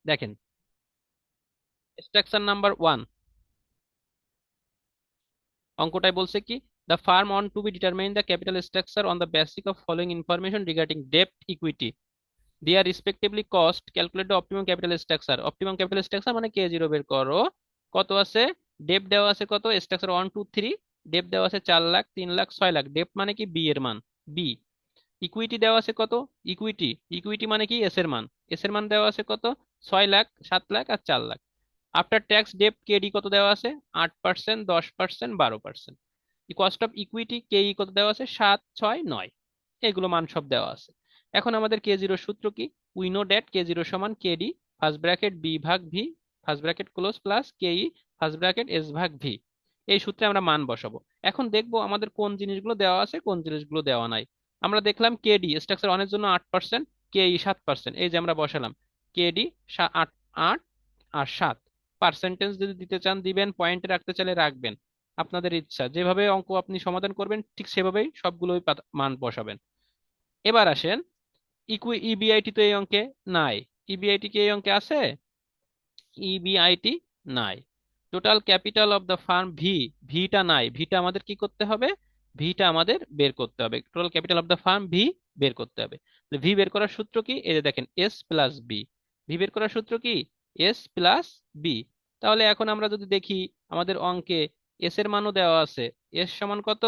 দেখেন, structure number 1, অঙ্কটাই বলছে কি, the firm on to be determine the capital structure on the basic of following information regarding ডেপ্ট, equity, their respectively cost, calculate the optimum capital structure. Optimum capital structure মানে K0 বের করো। কত আছে? ডেপ্ট দেওয়া আছে কত, স্ট্রাকচার 1 2 3, ডেপ্ট দেওয়া আছে 4 লাখ, 3 লাখ, 6 লাখ। ডেপ্ট মানে কি? বি এর মান, বি। ইকুইটি দেওয়া আছে কত? ইকুইটি, ইকুইটি মানে কি? এস এর মান, এস এর মান দেওয়া আছে কত? 6 লাখ, 7 লাখ আর 4 লাখ। আফটার ট্যাক্স ডেপ্ট কেডি কত দেওয়া আছে? 8%, 10%, 12%। কস্ট অফ ইকুইটি কেই কত দেওয়া আছে? 7, 6, 9। এগুলো মান সব দেওয়া আছে। এখন আমাদের K0 সূত্র কি? উই নো ড্যাট K0 সমান কেডি ফার্স্ট ব্র্যাকেট বি ভাগ V first bracket close plus কেই ফার্স্ট ব্র্যাকেট এস ভাগ ভি। এই সূত্রে আমরা মান বসাবো। এখন দেখবো আমাদের কোন জিনিসগুলো দেওয়া আছে, কোন জিনিসগুলো দেওয়া নাই। আমরা দেখলাম কেডি স্ট্রাকচার ওয়ানের জন্য 8%, কেই 7%। এই যে আমরা বসালাম কেডি 8, 8 আর 7। পার্সেন্টেজ যদি দিতে চান দিবেন, পয়েন্টে রাখতে চাইলে রাখবেন, আপনাদের ইচ্ছা। যেভাবে অঙ্ক আপনি সমাধান করবেন ঠিক সেভাবেই সবগুলোই মান বসাবেন। এবার আসেন, ইবিআইটি তো এই অঙ্কে নাই। ইবিআইটি কি এই অঙ্কে আছে? ইবিআইটি নাই। Total capital of the firm V, ভিটা নাই। ভিটা আমাদের কি করতে হবে? ভিটা আমাদের বের করতে হবে। Total capital of the firm V বের করতে হবে। ভি বের করার সূত্র কি? এই যে দেখেন, এস প্লাস বি। ভি বের করার সূত্র কি? S plus B. তাহলে এখন আমরা যদি দেখি আমাদের অঙ্কে এস এর মানও দেওয়া আছে। এস সমান কত?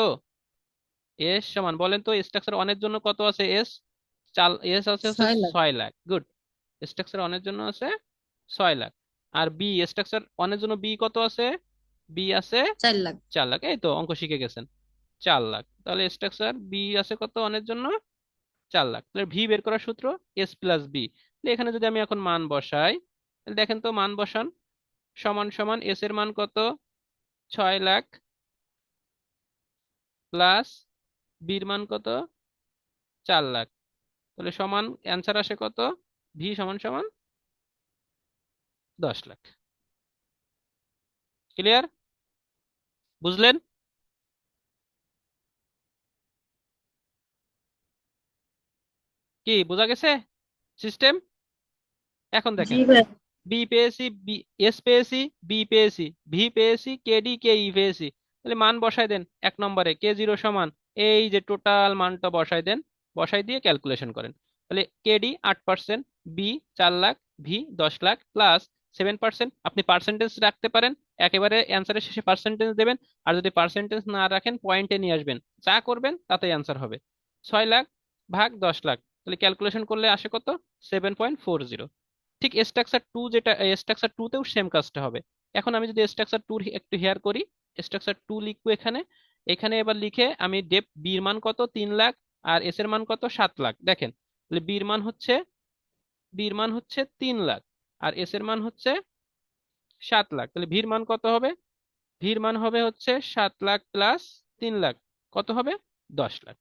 এস সমান বলেন তো, স্ট্রাকচার ওয়ানের জন্য কত আছে এস? চাল এস আছে হচ্ছে 6 লাখ। 6 লাখ। গুড। স্ট্রাকচার ওয়ানের জন্য আছে 6 লাখ। আর বি, স্ট্রাকচার ওয়ানের জন্য বি কত আছে? বি আছে 4 লাখ। 4 লাখ। এই তো অঙ্ক শিখে গেছেন, 4 লাখ। তাহলে স্ট্রাকচার বি আছে কত ওয়ানের জন্য? 4 লাখ। তাহলে ভি বের করার সূত্র এস প্লাস বি। এখানে যদি আমি এখন মান বসাই, তাহলে দেখেন তো, মান বসান। সমান সমান এস এর মান কত? 6 লাখ প্লাস বির মান কত? 4 লাখ। তাহলে সমান অ্যান্সার আসে কত? ভি সমান সমান 10 লাখ। ক্লিয়ার? বুঝলেন? কি বোঝা গেছে সিস্টেম? এখন জি দেখেন, ভাই। বি পেয়েছি, বি, এস পেয়েছি, বি পেয়েছি, ভি পেয়েছি, কেডি কেই পেয়েছি। তাহলে মান বসাই দেন। 1 নম্বরে K0 সমান, এই যে টোটাল মানটা বসাই দেন। বসাই দিয়ে ক্যালকুলেশন করেন। তাহলে KD 8%, B 4 lakh, V 10 lakh plus 7%। আপনি পার্সেন্টেজ রাখতে পারেন, একেবারে অ্যান্সারের শেষে পার্সেন্টেজ দেবেন। আর যদি পার্সেন্টেজ না রাখেন পয়েন্টে নিয়ে আসবেন, যা করবেন তাতেই অ্যান্সার হবে। 6 লাখ ভাগ 10 লাখ, তাহলে ক্যালকুলেশন করলে আসে কত? 7.40। ঠিক স্ট্রাকচার 2 যেটা, স্ট্রাকচার 2 তেও সেম কাজটা হবে। এখন আমি যদি স্ট্রাকচার 2 একটু হেয়ার করি, স্ট্রাকচার 2 লিখবো এখানে। এখানে এবার লিখে আমি ডেপ বির মান কত? 3 লাখ। আর এস এর মান কত? 7 লাখ। দেখেন, তাহলে বির মান হচ্ছে 3 লাখ, আর এস এর মান হচ্ছে 7 লাখ। তাহলে ভির মান কত হবে? ভির মান হবে হচ্ছে 7 লাখ প্লাস 3 লাখ। কত হবে? 10 লাখ।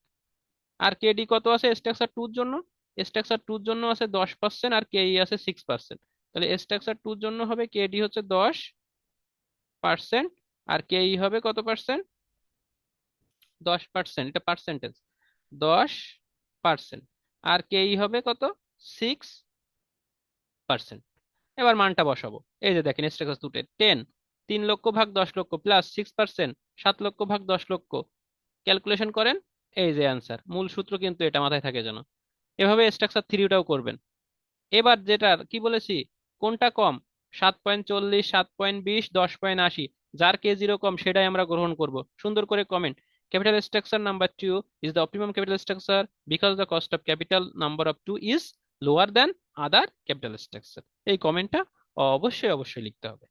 আর কেডি কত আছে স্ট্রাকচার 2 জন্য? স্ট্রাকচার 2 জন্য আছে 10% আর কেই আছে 6%। তাহলে স্ট্রাকচার 2 জন্য হবে কেডি হচ্ছে 10%, আর কেই হবে কত পার্সেন্ট? 10%, এটা পার্সেন্টেজ। 10%। আর কেই হবে কত? 6%। এবার মানটা বসাবো। এই যে দেখেন, স্ট্রাকচার 2 10, 3 লক্ষ ভাগ 10 লক্ষ প্লাস 6%, 7 লক্ষ ভাগ 10 লক্ষ। ক্যালকুলেশন করেন। এই যে অ্যান্সার। মূল সূত্র কিন্তু এটা, মাথায় থাকে যেন। এভাবে স্ট্রাকচার 3টাও করবেন। এবার যেটা কি বলেছি, কোনটা কম? 7.40, 7.20, 10.80। যার K0 কম সেটাই আমরা গ্রহণ করব। সুন্দর করে comment. Capital structure number 2 is the optimum capital structure because the cost of capital number of 2 is lower than other capital structure. এই কমেন্টটা অবশ্যই অবশ্যই লিখতে হবে।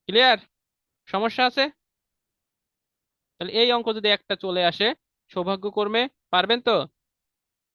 ক্লিয়ার? সমস্যা আছে? তাহলে এই অঙ্ক যদি একটা চলে আসে, সৌভাগ্যক্রমে পারবেন তো?